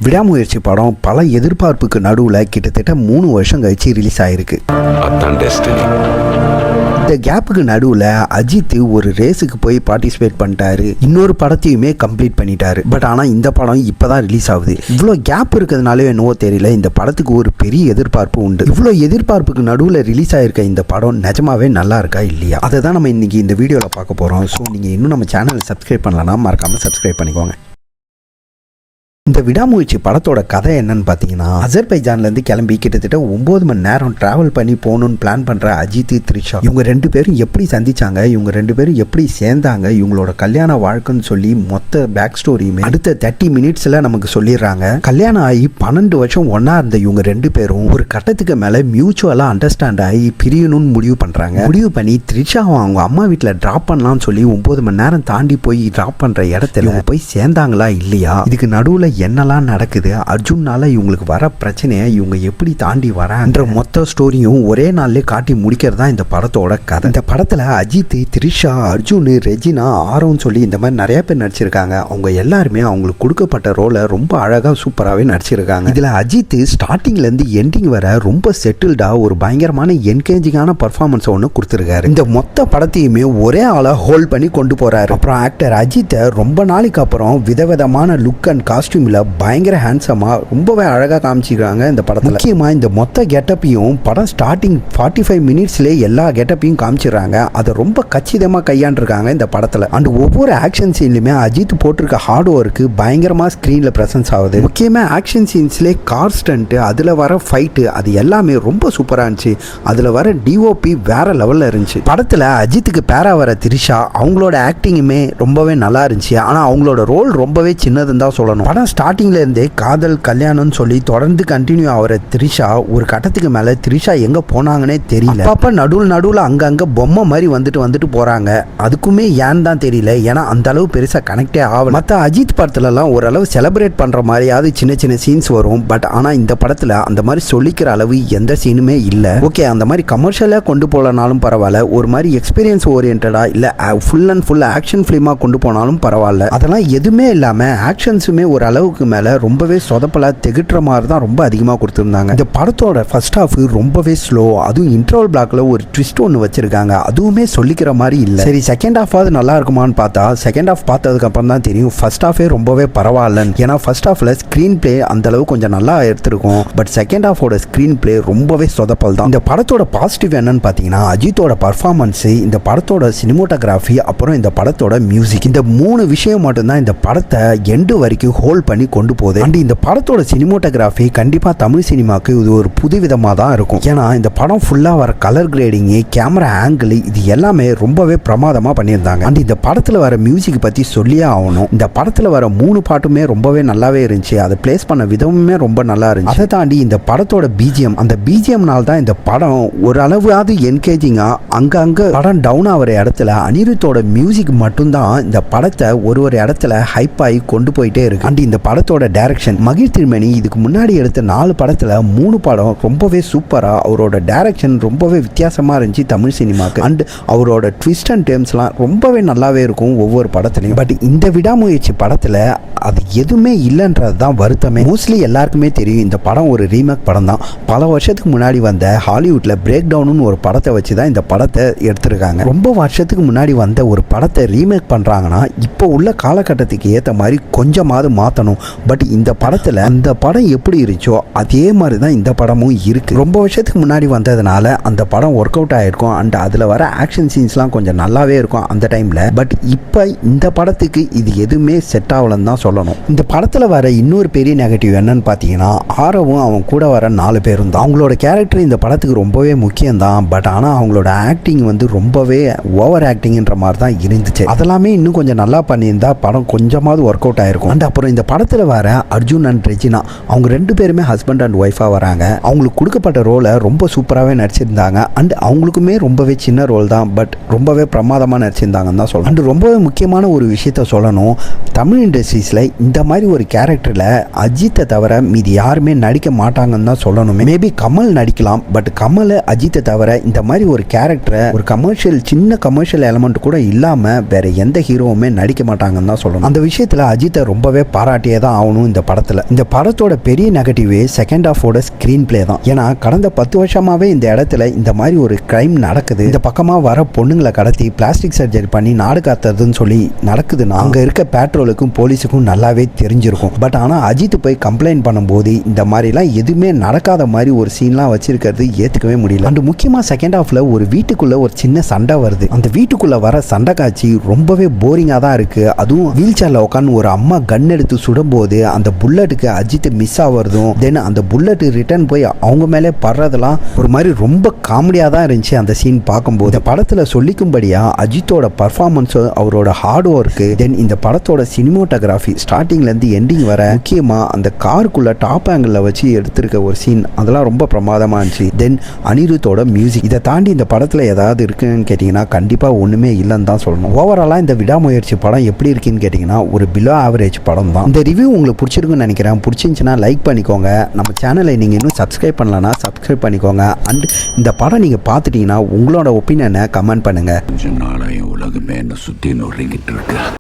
விடாமுயற்சி படம் பல எதிர்பார்ப்புக்கு நடுவில் கிட்டத்தட்ட 3 வருஷம் கழிச்சு ரிலீஸ் ஆயிருக்கு. இந்த கேப்புக்கு நடுவில் அஜித் ஒரு ரேஸுக்கு போய் பார்ட்டிசிபேட் பண்ணிட்டாரு, இன்னொரு படத்தையுமே கம்ப்ளீட் பண்ணிட்டாரு. பட் ஆனால் இந்த படம் இப்போதான் ரிலீஸ் ஆகுது. இவ்வளோ கேப் இருக்கிறதுனால என்னவோ தெரியல, இந்த படத்துக்கு ஒரு பெரிய எதிர்பார்ப்பு உண்டு. இவ்வளோ எதிர்பார்ப்புக்கு நடுவில் ரிலீஸ் ஆயிருக்க இந்த படம் நிஜமாவே நல்லா இருக்கா இல்லையா, அதை தான் நம்ம இன்னைக்கு இந்த வீடியோவில் பார்க்க போகிறோம். ஸோ நீங்கள் இன்னும் நம்ம சேனலை சப்ஸ்கிரைப் பண்ணலன்னா மறக்காமல் சப்ஸ்கிரைப் பண்ணிக்கோங்க. இந்த விடாமுயற்சி படத்தோட கதை என்னன்னு பார்த்தீங்கன்னா, அசர்பைஜான்லேருந்து கிளம்பி கிட்டத்தட்ட 9 மணி நேரம் டிராவல் பண்ணி போகணும்னு பிளான் பண்ணுற அஜித், த்ரிஷா இவங்க 2 பேரும் எப்படி சந்திச்சாங்க, இவங்க 2 பேரும் எப்படி சேர்ந்தாங்க, இவங்களோட கல்யாண வாழ்க்கைன்னு சொல்லி மொத்த பேக் ஸ்டோரியுமே அடுத்த 30 மினிட்ஸில் நமக்கு சொல்லிடுறாங்க. கல்யாணம் ஆகி 12 வருஷம் ஒன்றா இருந்த இவங்க 2 பேரும் ஒரு கட்டத்துக்கு மேலே மியூச்சுவலாக அண்டர்ஸ்டாண்ட் ஆகி பிரியணும்னு முடிவு பண்ணுறாங்க. முடிவு பண்ணி த்ரிஷாவை அவங்க அம்மா வீட்டில் ட்ராப் பண்ணலாம்னு சொல்லி 9 மணி நேரம் தாண்டி போய் ட்ராப் பண்ணுற இடத்துல போய் சேர்ந்தாங்களா இல்லையா, இதுக்கு நடுவில் என்னெல்லாம் நடக்குது, அர்ஜுனால இவங்களுக்கு வர பிரச்சனையை இவங்க எப்படி தாண்டி வரான்ற மொத்த ஸ்டோரியும் ஒரே நாள்லயே காட்டி முடிக்கிறதா இந்த படத்தோட கதை. இந்த படத்துல அஜித், த்ரிஷா, அர்ஜுன், ரெஜினா, ஆரோன்னு சொல்லி இந்த மாதிரி நிறைய பேர் நடிச்சிருக்காங்க. அவங்க எல்லாருமே அவங்களுக்கு கொடுக்கப்பட்ட ரோலை ரொம்ப அழகா சூப்பராகவே நடிச்சிருக்காங்க. இதுல அஜித் ஸ்டார்டிங்ல இருந்து எண்டிங் வர ரொம்ப செட்டில்டா ஒரு பயங்கரமான என்கேஜிங்கான பர்ஃபார்மன்ஸ் ஒன்று கொடுத்துருக்காரு. இந்த மொத்த படத்தையுமே ஒரே ஆளா ஹோல்ட் பண்ணி கொண்டு போறாரு. அப்புறம் ஆக்டர் அஜித்தை ரொம்ப நாளைக்கு அப்புறம் விதவிதமான லுக் அண்ட் காஸ்டியூம்ல பயங்கர ஹேண்ட்ஸமா ரொம்பவே அழகா காமிச்சிருக்காங்க இந்த படத்துல. முக்கியமா இந்த மொத்த கெட்டப்பையும் படம் ஸ்டார்டிங் 45 மினிட்ஸ்லேயே எல்லா கெட்டப்பையும் காமிச்சிடுறாங்க. அதை ரொம்ப கச்சிதமா கையாண்டிருக்காங்க இந்த படத்துல. அண்ட் ஒவ்வொரு ஆக்ஷன் சீன்லையுமே அஜித் போட்டிருக்க ஹார்ட் ஒர்க்கு பயங்கரமா ஸ்கிரீன்ல பிரசன்ஸ் ஆகுது. முக்கியமா ஆக்ஷன் சீன்ஸ்லேயே கார் ஸ்டண்ட், அதுல வர ஃபைட்டு, அது எல்லாமே ரொம்ப சூப்பரா இருந்துச்சு. அதுல வர டிஓபி வேற லெவல்ல இருந்துச்சு. படத்துல அஜித்துக்கு பேரா வர த்ரிஷா அவங்களோட ஆக்டிங்குமே ரொம்பவே நல்லா இருந்துச்சு. ஆனா அவங்களோட ரோல் ரொம்பவே சின்னதுன்னு தான் சொல்லணும். படம் ஸ்டார்டிங்ல இருந்தே காதல் கல்யாணம்னு சொல்லி தொடர்ந்து கண்டினியூ ஆகிற த்ரிஷா ஒரு கட்டத்துக்கு மேல த்ரிஷா எங்க போனாங்கன்னே தெரியல. அப்ப நடுவில் அங்கங்க பொம்மை மாதிரி வந்துட்டு போறாங்க. அதுக்குமே ஏன் தான் தெரியல, ஏன்னா அந்த அளவு பெருசா கனெக்டே ஆகல. மற்ற அஜித் படத்துல எல்லாம் ஓரளவு செலிப்ரேட் பண்ற மாதிரியாவது சின்ன சின்ன சீன்ஸ் வரும். பட் ஆனா இந்த படத்துல அந்த மாதிரி சொல்லிக்கிற அளவு எந்த சீனுமே இல்ல. ஓகே, அந்த மாதிரி கமர்ஷியலா கொண்டு போலனாலும் பரவாயில்ல, ஒரு மாதிரி எக்ஸ்பீரியன்ஸ் ஓரியன்டா இல்ல ஃபுல் அண்ட் ஃபுல் ஆக்ஷன் பிலிமா கொண்டு போனாலும் பரவாயில்ல. அதெல்லாம் எதுவுமே இல்லாம ஆக்ஷன்ஸுமே ஒரு அளவுக்கு மேல ரொம்பவே சொதப்பலா திகட்டுற மாதிரி தான் ரொம்ப அதிகமாக கொடுத்துருந்தாங்க. இந்த படத்தோட ஃபர்ஸ்ட் ஹாஃப் ரொம்பவே ஸ்லோ. அதுவும் இன்ட்ரோல் பிளாக்ல ஒரு ட்விஸ்ட் ஒன்று வச்சிருக்காங்க, அதுவுமே சொல்லிக்கிற மாதிரி இல்லை. சரி, செகண்ட் ஹாஃபாவது நல்லா இருக்குமான்னு பார்த்தா செகண்ட் ஹாஃப் பார்த்ததுக்கு அப்புறம் தான் தெரியும் ஃபர்ஸ்ட் ஹாஃபே ரொம்பவே பரவாயில்லன்னு. ஏன்னா ஃபர்ஸ்ட் ஹாஃப்ல ஸ்கிரீன் பிளே அந்த அளவு கொஞ்சம் நல்லா எடுத்திருக்கும். பட் செகண்ட் ஹாஃபோட ஸ்கிரீன் பிளே ரொம்பவே சொதப்பல் தான். இந்த படத்தோட பாசிட்டிவ் என்னன்னு பார்த்தீங்கன்னா அஜித்தோட பர்ஃபார்மன்ஸ், இந்த படத்தோட சினிமோட்டோகிராஃபி, அப்புறம் இந்த படத்தோட மியூசிக், இந்த 3 விஷயம் மட்டும்தான் இந்த படத்தை எண்டு வரைக்கும் ஹோல்ட் பண்ணி கொண்டு போகுது. அண்ட் இந்த படத்தோட சினிமோட்டோகிராஃபி கண்டிப்பா தமிழ் சினிமாக்கு இது ஒரு புது விதமா தான் இருக்கும். ஏன்னா இந்த படம் ஃபுல்லா வர கலர் கிரேடிங், கேமரா ஆங்கிள், இது எல்லாமே ரொம்பவே பிரமாதமா பண்ணியிருந்தாங்க. அண்ட் இந்த படத்துல வர மியூசிக் பத்தி சொல்லியே ஆகணும். இந்த படத்துல வர 3 பாட்டுமே ரொம்பவே நல்லாவே இருந்துச்சு. அதை பிளேஸ் பண்ண விதமுமே ரொம்ப நல்லா இருந்துச்சு. அதை தாண்டி இந்த படத்தோட பிஜிஎம், அந்த பிஜிஎம்னால தான் இந்த படம் ஓரளவாவது என்கேஜிங்கா அங்கங்க படம் டவுன் ஆகிற இடத்துல அனிருத்தோட மியூசிக் மட்டும்தான் இந்த படத்தை ஒரு இடத்துல ஹைப் ஆகி கொண்டு போயிட்டே இருக்கு. அண்ட் இந்த படத்தோட டைரக்ஷன், மகிழ் திருமணி இதுக்கு முன்னாடி எடுத்த 4 படத்துல 3 படம் ரொம்பவே சூப்பரா, அவரோட டைரக்ஷன் ரொம்பவே வித்தியாசமா இருந்துச்சு தமிழ் சினிமாக்கு. அண்ட் அவரோட ட்விஸ்ட் அண்ட் டேர்ம்ஸ்லாம் ரொம்பவே நல்லாவே இருக்கும் ஒவ்வொரு படத்துலையும். பட் இந்த விடாமுயற்சி படத்துல அது எதுவுமே இல்லைன்றது தான் வருத்தமே. மோஸ்ட்லி எல்லாருக்குமே தெரியும் இந்த படம் ஒரு ரீமேக் படம் தான். பல வருஷத்துக்கு முன்னாடி வந்த ஹாலிவுட்ல பிரேக் டவுன்னு ஒரு படத்தை வச்சு தான் இந்த படத்தை எடுத்திருக்காங்க. ரொம்ப வருஷத்துக்கு முன்னாடி வந்த ஒரு படத்தை ரீமேக் பண்றாங்கன்னா இப்போ உள்ள காலகட்டத்துக்கு ஏற்ற மாதிரி கொஞ்சமாவது மாற்றணும். பட் இந்த படத்துல அந்த படம் எப்படி இருந்துச்சோ அதே மாதிரி தான் இந்த படமும் இருக்கு. ரொம்ப வருஷத்துக்கு முன்னாடி வந்ததுனால அந்த படம் ஒர்க் அவுட் ஆயிருக்கும். அண்ட் அதுல வர ஆக்ஷன் சீன்ஸ்லாம் கொஞ்சம் நல்லாவே இருக்கும் அந்த டைம்ல. பட் இப்போ இந்த படத்துக்கு இது எதுவுமே செட் ஆகலன்னு தான் சொல்லணும். இந்த படத்துல வர இன்னொரு பெரிய நெகட்டிவ் என்னன்னு பார்த்தீங்கன்னா ஆரவும் அவன் கூட வர 4 பேரும் தான். அவங்களோட கேரக்டர் இந்த படத்துக்கு ரொம்பவே முக்கியம் தான். பட் ஆனால் அவங்களோட ஆக்டிங் வந்து ரொம்பவே ஓவர் ஆக்டிங்ன்ற மாதிரி தான் இருந்துச்சு. அதெல்லாமே இன்னும் கொஞ்சம் நல்லா பண்ணியிருந்தா படம் கொஞ்சமாவது ஒர்க் அவுட் ஆயிருக்கும். அண்ட் அப்புறம் இந்த படத்துல வர அர்ஜுன் அண்ட் ரெஜினா அவங்க 2 பேருமே ஹஸ்பண்ட் அண்ட் ஒய்ஃபா வராங்க. அவங்களுக்கு கொடுக்கப்பட்ட ரோலை ரொம்ப சூப்பராகவே நடிச்சிருந்தாங்க. அண்ட் அவங்களுக்குமே ரொம்பவே சின்ன ரோல் தான், பட் ரொம்பவே பிரமாதமாக நடிச்சிருந்தாங்கன்னு தான் சொல்லணும். அண்ட் ரொம்பவே முக்கியமான ஒரு விஷயத்த சொல்லணும், தமிழ் இண்டஸ்ட்ரீஸில் இந்த மாதிரி ஒரு கேரக்டரில் அஜித்தை தவிர மீதி யாருமே நடிக்க மாட்டாங்கன்னு தான் சொல்லணும். மேபி கமல் நடிக்கலாம், பட் கமல் அஜித்தை தவிர இந்த மாதிரி ஒரு கேரக்டரை ஒரு சின்ன கமர்ஷியல் எலமெண்ட் கூட இல்லாமல் வேற எந்த ஹீரோவுமே நடிக்க மாட்டாங்கன்னு தான் சொல்லணும். அந்த விஷயத்தில் அஜித்தை ரொம்பவே பாராட்டி காட்டியே தான் ஆகணும் இந்த படத்தில். இந்த படத்தோட பெரிய நெகட்டிவே செகண்ட் ஹாஃபோட ஸ்க்ரீன் பிளே தான். ஏன்னா கடந்த 10 வருஷமாவே இந்த இடத்துல இந்த மாதிரி ஒரு கிரைம் நடக்குது. இந்த பக்கமாக வர பொண்ணுங்களை கடத்தி பிளாஸ்டிக் சர்ஜரி பண்ணி நாடு காத்துறதுன்னு சொல்லி நடக்குதுன்னா அங்கே இருக்க பேட்ரோலுக்கும் போலீஸுக்கும் நல்லாவே தெரிஞ்சிருக்கும். பட் ஆனால் அஜித் போய் கம்ப்ளைண்ட் பண்ணும்போது இந்த மாதிரிலாம் எதுவுமே நடக்காத மாதிரி ஒரு சீன்லாம் வச்சிருக்கிறது ஏற்றுக்கவே முடியல. அண்ட் முக்கியமாக செகண்ட் ஹாஃப்ல ஒரு வீட்டுக்குள்ள ஒரு சின்ன சண்டை வருது. அந்த வீட்டுக்குள்ள வர சண்டை காட்சி ரொம்பவே போரிங்காக தான் இருக்கு. அதுவும் வீல் சேர்ல உட்காந்து ஒரு அம்மா கன் எடுத்து சுடும்போது அந்த புல்லட்டுக்கு அஜித் மிஸ் ஆகிறதும் தென் அந்த புல்லட் ரிட்டர்ன் போய் அவங்க மேலே படுறதெல்லாம் ஒரு மாதிரி ரொம்ப காமெடியாக தான் இருந்துச்சு அந்த சீன் பார்க்கும்போது. இந்த படத்தில் சொல்லிக்கும்படியா அஜித்தோட பர்ஃபார்மன்ஸ், அவரோட ஹார்ட் ஒர்க்கு, தென் இந்த படத்தோட சினிமோட்டோகிராஃபி ஸ்டார்டிங்லேருந்து எண்டிங் வர முக்கியமாக அந்த காருக்குள்ள டாப் ஆங்கிளில் வச்சு எடுத்திருக்க ஒரு சீன் அதெல்லாம் ரொம்ப பிரமாதமாக இருந்துச்சு. தென் அனிருத்தோட மியூசிக். இதை தாண்டி இந்த படத்தில் ஏதாவது இருக்குன்னு கேட்டிங்கன்னா கண்டிப்பாக ஒன்றுமே இல்லைன்னு தான் சொல்லணும். ஓவராலாக இந்த விடாமுயற்சி படம் எப்படி இருக்குன்னு கேட்டிங்கன்னா ஒரு பிலோ ஆவரேஜ் படம் தான். இந்த ரிவ்யூ உங்களுக்கு பிடிச்சிருக்குன்னு நினைக்கிறேன். பிடிச்சிருந்துச்சுன்னா லைக் பண்ணிக்கோங்க. நம்ம சேனலை நீங்கள் இன்னும் சப்ஸ்கிரைப் பண்ணலன்னா சப்ஸ்கிரைப் பண்ணிக்கோங்க. அண்ட் இந்த படம் நீங்கள் பார்த்துட்டீங்கன்னா உங்களோட ஒப்பீனியனை கமெண்ட் பண்ணுங்கள். கொஞ்ச நாளாக உலகமே என்ன சுற்றி நொறுங்கிட்டு இருக்கு.